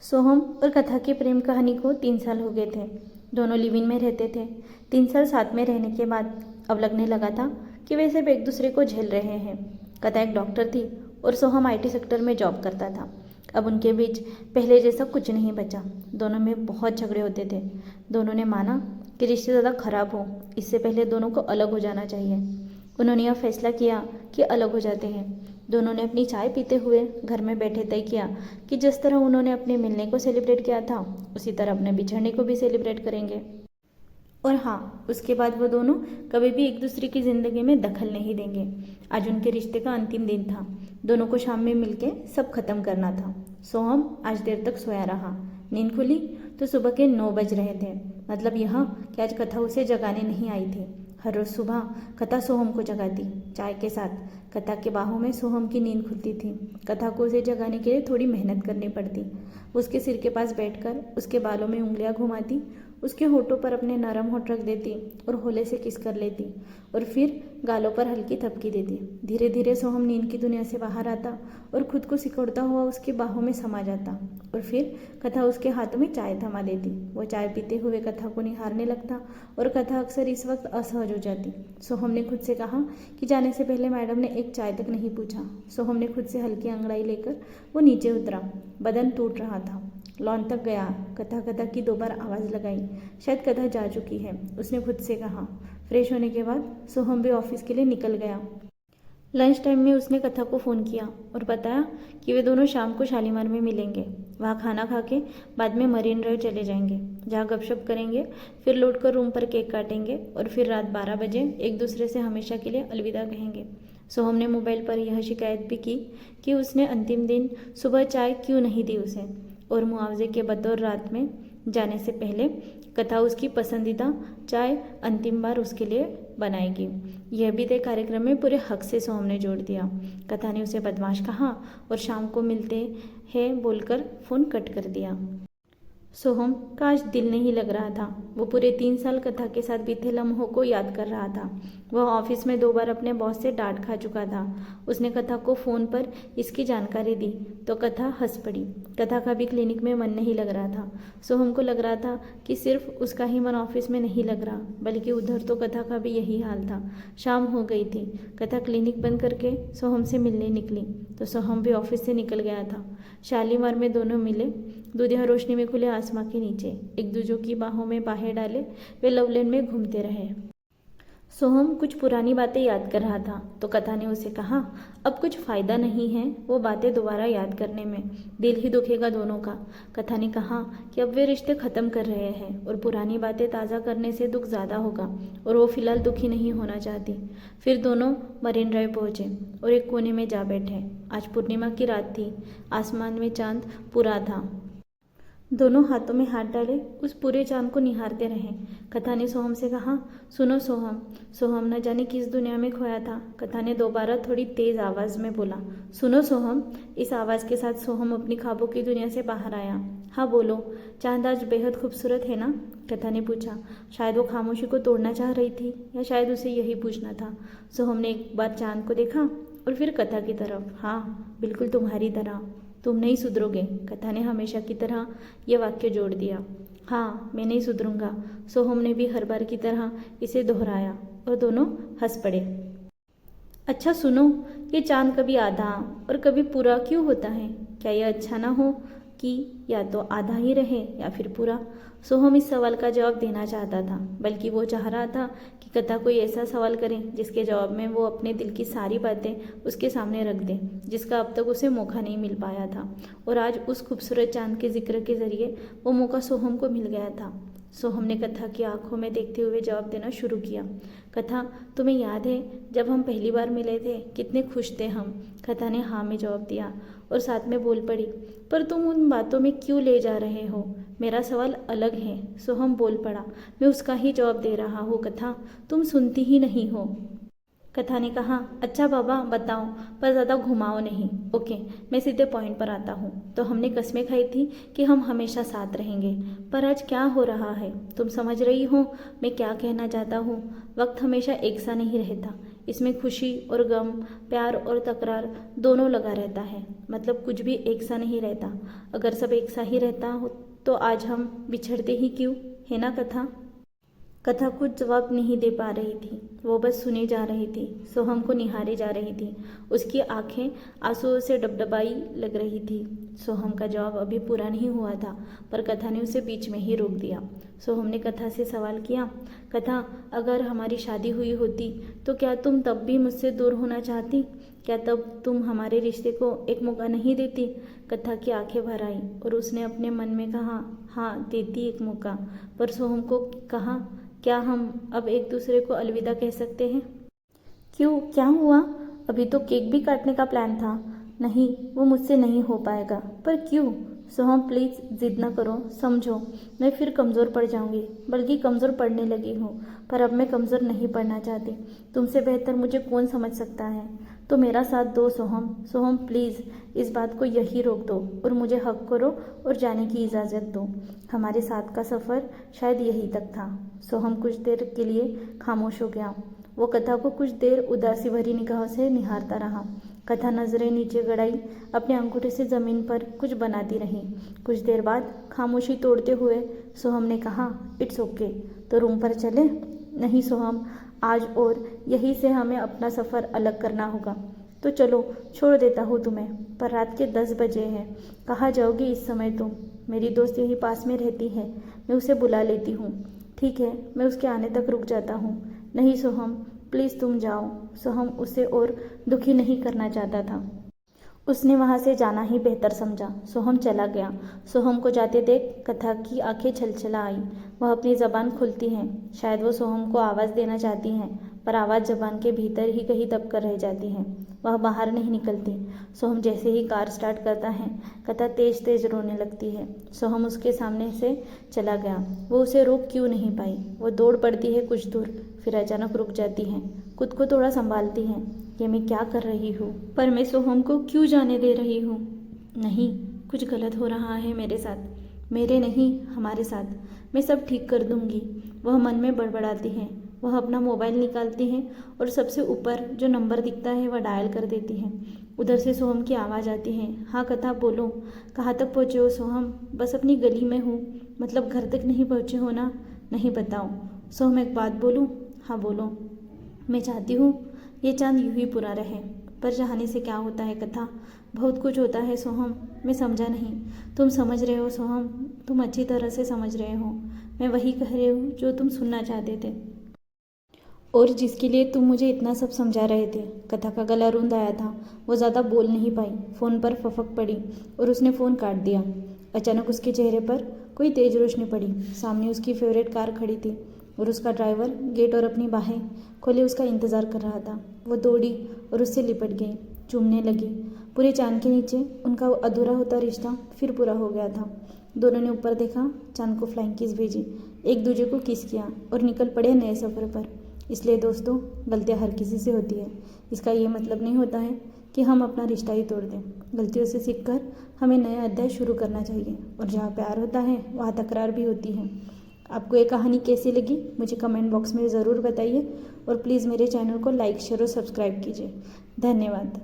सोहम और कथा की प्रेम कहानी को 3 साल हो गए थे। दोनों लिव इन में रहते थे। 3 साल साथ में रहने के बाद अब लगने लगा था कि वे सिर्फ एक दूसरे को झेल रहे हैं। कथा एक डॉक्टर थी और सोहम आईटी सेक्टर में जॉब करता था। अब उनके बीच पहले जैसा कुछ नहीं बचा। दोनों में बहुत झगड़े होते थे। दोनों ने माना कि रिश्ते ज़्यादा खराब हो इससे पहले दोनों को अलग हो जाना चाहिए। उन्होंने यह फैसला किया कि अलग हो जाते हैं। दोनों ने अपनी चाय पीते हुए घर में बैठे तय किया कि जिस तरह उन्होंने अपने मिलने को सेलिब्रेट किया था उसी तरह अपने बिछड़ने को भी सेलिब्रेट करेंगे। और हाँ, उसके बाद वो दोनों कभी भी एक दूसरे की ज़िंदगी में दखल नहीं देंगे। आज उनके रिश्ते का अंतिम दिन था। दोनों को शाम में मिलके सब खत्म करना था। सोहम आज देर तक सोया रहा। नींद खुली तो सुबह के 9 बज रहे थे। मतलब यह कि आज कथा उसे जगाने नहीं आई थी। हर रोज़ सुबह कथा सोहम को जगाती, चाय के साथ। कथा के बाहों में सोहम की नींद खुलती थी। कथा को उसे जगाने के लिए थोड़ी मेहनत करनी पड़ती। उसके सिर के पास बैठकर उसके बालों में उंगलियां घुमाती, उसके होठों पर अपने नरम होठ रख देती और होले से किस कर लेती और फिर गालों पर हल्की थपकी देती। धीरे धीरे सोहम नींद की दुनिया से बाहर आता और खुद को सिकोड़ता हुआ उसकी बाहों में समा जाता और फिर कथा उसके हाथों में चाय थमा देती। वो चाय पीते हुए कथा को निहारने लगता और कथा अक्सर इस वक्त असहज हो जाती। सोहम ने खुद से कहा कि जाने से पहले मैडम ने एक चाय तक नहीं पूछा। सोहम ने खुद से हल्की अंगड़ाई लेकर वो नीचे उतरा। बदन टूट रहा था। लॉन तक गया। कथा कथा की 2 बार आवाज़ लगाई। शायद कथा जा चुकी है, उसने खुद से कहा। फ्रेश होने के बाद सोहम भी ऑफिस के लिए निकल गया। लंच टाइम में उसने कथा को फ़ोन किया और बताया कि वे दोनों शाम को शालीमार में मिलेंगे। वहाँ खाना खा के बाद में मरीन ड्राइव चले जाएंगे, जहाँ गपशप करेंगे, फिर लौट कर रूम पर केक काटेंगे और फिर रात 12 बजे एक दूसरे से हमेशा के लिए अलविदा कहेंगे। सोहम ने मोबाइल पर यह शिकायत भी की कि उसने अंतिम दिन सुबह चाय क्यों नहीं दी उसे और मुआवजे के बतौर रात में जाने से पहले कथा उसकी पसंदीदा चाय अंतिम बार उसके लिए बनाएगी। यह भी तय कार्यक्रम में पूरे हक से सोहम ने जोड़ दिया। कथा ने उसे बदमाश कहा और शाम को मिलते हैं बोलकर फ़ोन कट कर दिया। सोहम का आज दिल नहीं लग रहा था। वो पूरे 3 साल कथा के साथ बीते लम्हों को याद कर रहा था। वह ऑफिस में 2 बार अपने बॉस से डांट खा चुका था। उसने कथा को फ़ोन पर इसकी जानकारी दी तो कथा हंस पड़ी। कथा का भी क्लिनिक में मन नहीं लग रहा था। सोहम को लग रहा था कि सिर्फ उसका ही मन ऑफिस में नहीं लग रहा, बल्कि उधर तो कथा का भी यही हाल था। शाम हो गई थी। कथा क्लिनिक बंद करके सोहम से मिलने निकली तो सोहम भी ऑफिस से निकल गया था। शालीमार में दोनों मिले। दूधिया रोशनी में खुले आसमां के नीचे एक दूसरे की बाहों में बाहें डाले वे लव लेन में घूमते रहे। सोहम कुछ पुरानी बातें याद कर रहा था तो कथा ने उसे कहा, अब कुछ फ़ायदा नहीं है वो बातें दोबारा याद करने में, दिल ही दुखेगा दोनों का। कथा ने कहा कि अब वे रिश्ते ख़त्म कर रहे हैं और पुरानी बातें ताज़ा करने से दुख ज़्यादा होगा और वो फ़िलहाल दुखी नहीं होना चाहती। फिर दोनों मरीन ड्राइव पहुँचे और एक कोने में जा बैठे। आज पूर्णिमा की रात थी। आसमान में चांद पूरा था। दोनों हाथों में हाथ डाले उस पूरे चांद को निहारते रहे। कथा ने सोहम से कहा, सुनो सोहम। सोहम न जाने किस दुनिया में खोया था। कथा ने दोबारा थोड़ी तेज आवाज़ में बोला, सुनो सोहम। इस आवाज़ के साथ सोहम अपनी ख्वाबों की दुनिया से बाहर आया। हाँ बोलो, चांद आज बेहद खूबसूरत है ना? कथा ने पूछा। शायद वो खामोशी को तोड़ना चाह रही थी या शायद उसे यही पूछना था। सोहम ने एक बार चांद को देखा और फिर कथा की तरफ। हाँ, बिल्कुल तुम्हारी तरह। तुम नहीं सुधरोगे। कथा ने हमेशा की तरह यह वाक्य जोड़ दिया। हाँ, मैं नहीं सुधरूंगा। सोहम ने भी हर बार की तरह इसे दोहराया और दोनों हंस पड़े। अच्छा सुनो, ये चांद कभी आधा और कभी पूरा क्यों होता है? क्या यह अच्छा ना हो कि या तो आधा ही रहे या फिर पूरा? सोहम इस सवाल का जवाब देना चाहता था, बल्कि वो चाह रहा था कि कथा कोई ऐसा सवाल करे जिसके जवाब में वो अपने दिल की सारी बातें उसके सामने रख दे, जिसका अब तक उसे मौका नहीं मिल पाया था। और आज उस खूबसूरत चांद के जिक्र के जरिए वो मौका सोहम को मिल गया था। सोहम ने कथा की आंखों में देखते हुए जवाब देना शुरू किया। कथा, तुम्हें याद है जब हम पहली बार मिले थे कितने खुश थे हम? कथा ने हाँ में जवाब दिया और साथ में बोल पड़ी, पर तुम उन बातों में क्यों ले जा रहे हो? मेरा सवाल अलग है। सोहम बोल पड़ा। मैं उसका ही जवाब दे रहा हूँ कथा, तुम सुनती ही नहीं हो। कथा ने कहा, अच्छा बाबा बताओ, पर ज़्यादा घुमाओ नहीं। ओके, मैं सीधे पॉइंट पर आता हूँ। तो हमने कस्में खाई थी कि हम हमेशा साथ रहेंगे, पर आज क्या हो रहा है? तुम समझ रही हो मैं क्या कहना चाहता हूँ? वक्त हमेशा एक सा नहीं रहता। इसमें खुशी और गम, प्यार और तकरार दोनों लगा रहता है। मतलब कुछ भी एक सा नहीं रहता। अगर सब एक सा ही रहता हो तो आज हम बिछड़ते ही क्यों, है ना कथा? कथा कुछ जवाब नहीं दे पा रही थी। वो बस सुने जा रही थी, सोहम को निहारे जा रही थी। उसकी आंखें आंसुओं से डबडबाई लग रही थी। सोहम का जवाब अभी पूरा नहीं हुआ था, पर कथा ने उसे बीच में ही रोक दिया। सोहम ने कथा से सवाल किया, कथा, अगर हमारी शादी हुई होती तो क्या तुम तब भी मुझसे दूर होना चाहती? क्या तब तुम हमारे रिश्ते को एक मौका नहीं देती? कथा की आंखें भर आई और उसने अपने मन में कहा, हाँ देती एक मौका। पर सोहम को कहा, क्या हम अब एक दूसरे को अलविदा कह सकते हैं? क्यों, क्या हुआ? अभी तो केक भी काटने का प्लान था। नहीं, वो मुझसे नहीं हो पाएगा। पर क्यों? सोहम प्लीज़ जिद न करो, समझो। मैं फिर कमज़ोर पड़ जाऊंगी, बल्कि कमज़ोर पड़ने लगी हूँ। पर अब मैं कमज़ोर नहीं पड़ना चाहती। तुमसे बेहतर मुझे कौन समझ सकता है? तो मेरा साथ दो सोहम। सोहम प्लीज़ इस बात को यही रोक दो और मुझे हक करो और जाने की इजाज़त दो। हमारे साथ का सफ़र शायद यहीं तक था। सोहम कुछ देर के लिए खामोश हो गया। वो कथा को कुछ देर उदासी भरी निगाहों से निहारता रहा। कथा नजरें नीचे गड़ाई अपने अंगूठे से जमीन पर कुछ बनाती रही। कुछ देर बाद खामोशी तोड़ते हुए सोहम ने कहा, इट्स ओके, तो रूम पर चले? नहीं सोहम, आज और यहीं से हमें अपना सफ़र अलग करना होगा। तो चलो, छोड़ देता हूँ तुम्हें, पर रात के 10 बजे हैं। कहाँ जाओगी इस समय तुम? मेरी दोस्त यहीं पास में रहती है, मैं उसे बुला लेती हूँ। ठीक है, मैं उसके आने तक रुक जाता हूँ। नहीं सोहम, प्लीज़ तुम जाओ। सोहम उसे और दुखी नहीं करना चाहता था। उसने वहाँ से जाना ही बेहतर समझा। सोहम चला गया। सोहम को जाते देख कथा की आंखें छलछला आई। वह अपनी ज़बान खुलती हैं। शायद वो सोहम को आवाज़ देना चाहती हैं, पर आवाज़ ज़बान के भीतर ही कहीं दब कर रह जाती है। वह बाहर नहीं निकलती। सोहम जैसे ही कार स्टार्ट करता है, कथा तेज तेज रोने लगती है। सोहम उसके सामने से चला गया। वो उसे रोक क्यों नहीं पाई। वो दौड़ पड़ती है कुछ दूर, फिर अचानक रुक जाती है। खुद को थोड़ा संभालती है। ये मैं क्या कर रही हूँ? पर मैं सोहम को क्यों जाने दे रही हूँ? नहीं, कुछ गलत हो रहा है मेरे साथ। मेरे नहीं, हमारे साथ। मैं सब ठीक कर दूंगी। वह मन में बड़बड़ाती है। वह अपना मोबाइल निकालती है और सबसे ऊपर जो नंबर दिखता है वह डायल कर देती है। उधर से सोहम की आवाज़ आती है, हाँ कथा बोलो। कहाँ तक पहुँचे हो सोहम? बस अपनी गली में हूँ। मतलब घर तक नहीं पहुँचे हो ना? नहीं, बताओ। सोहम, एक बात बोलूँ? हाँ बोलो। मैं चाहती हूँ ये चांद यूं ही पूरा रहे। पर चाहने से क्या होता है कथा? बहुत कुछ होता है सोहम। मैं समझा नहीं। तुम समझ रहे हो सोहम, तुम अच्छी तरह से समझ रहे हो। मैं वही कह रही हूँ जो तुम सुनना चाहते थे और जिसके लिए तुम मुझे इतना सब समझा रहे थे। कथा का गला रूंध आया था। वो ज़्यादा बोल नहीं पाई। फ़ोन पर फफक पड़ी और उसने फ़ोन काट दिया। अचानक उसके चेहरे पर कोई तेज रोशनी पड़ी। सामने उसकी फेवरेट कार खड़ी थी और उसका ड्राइवर गेट और अपनी बाहें खोले उसका इंतज़ार कर रहा था। वो दौड़ी और उससे लिपट गई, चूमने लगी। पूरे चांद के नीचे उनका अधूरा होता रिश्ता फिर पूरा हो गया था। दोनों ने ऊपर देखा, चांद को फ्लाइंग किस भेजी, एक दूसरे को किस किया और निकल पड़े नए सफ़र पर। इसलिए दोस्तों, गलतियाँ हर किसी से होती है। इसका ये मतलब नहीं होता है कि हम अपना रिश्ता ही तोड़ दें। गलतियों से सीखकर हमें नया अध्याय शुरू करना चाहिए। और जहाँ प्यार होता है वहाँ तकरार भी होती है। आपको ये कहानी कैसी लगी मुझे कमेंट बॉक्स में ज़रूर बताइए और प्लीज़ मेरे चैनल को लाइक शेयर और सब्सक्राइब कीजिए। धन्यवाद।